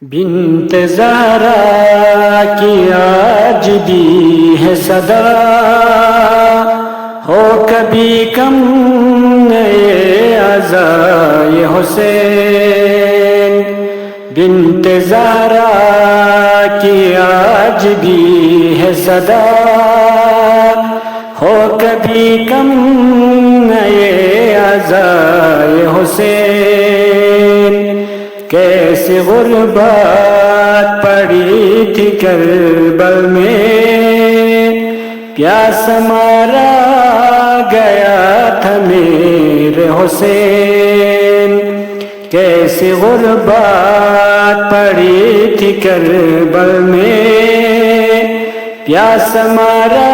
بنت زہرا کی آج بھی ہے صدا، ہو کبھی کم نئے عزائے حسین۔ بنت زہرا کی آج بھی ہے صدا، ہو کبھی کم نئے عزائے حسین۔ کیسے غربت پڑی تھی کربل میں، پیاس مارا گیا تھا میرے حسین۔ کیسے غربت پڑی تھی کربل میں، پیاس مارا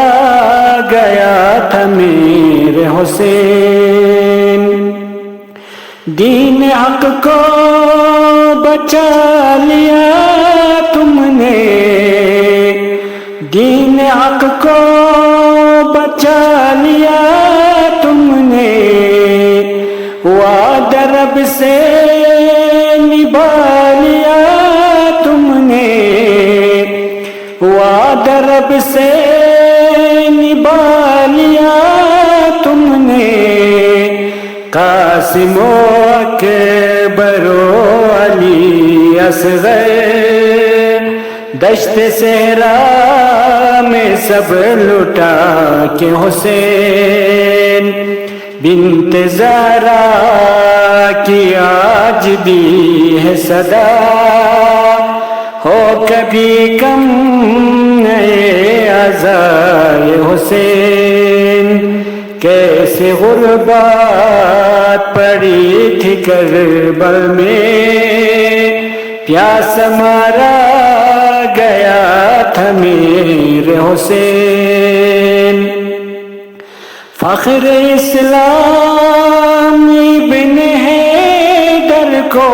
گیا تھا میرے حسین۔ دین حق کو بچا لیا تم نے، دین حق کو بچا لیا تم نے، وعدہ رب سے نبھا لیا تم نے، وعدہ رب سے نبھا لیا تم نے۔ قاسم و اکبر و علی اصغر، دشت صحرا میں سب لٹا کے حسین۔ بنت زہرا کی آج بھی ہے صدا، ہو کبھی کم نئے عزائے حسین۔ کیسے غربت پڑی تھی کربل میں، پیاس مارا گیا تھا میرے حسین۔ فخر اسلام ابن حیدر کو،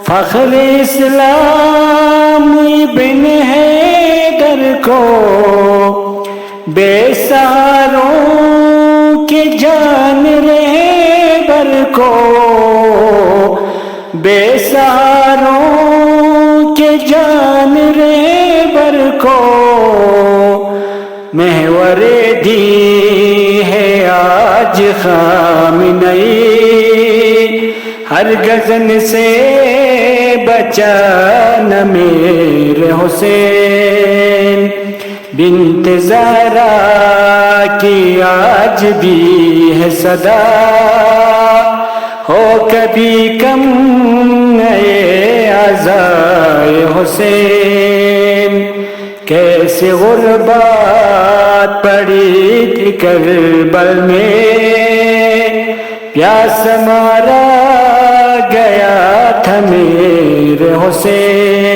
فخر اسلام ابن حیدر کو، بے سہاروں کے جان رہبر کو، بے سہاروں کے جان رہبر کو، محور دی ہے آج خامنئی، ہر گزن سے بچا نہ میرے حسین۔ بنت زہرا کی آج بھی ہے صدا، ہو کبھی کم نئے عزائے حسین۔ کیسے غربت پڑی تھی کربل میں، پیاس مارا گیا تھا میرے حسین۔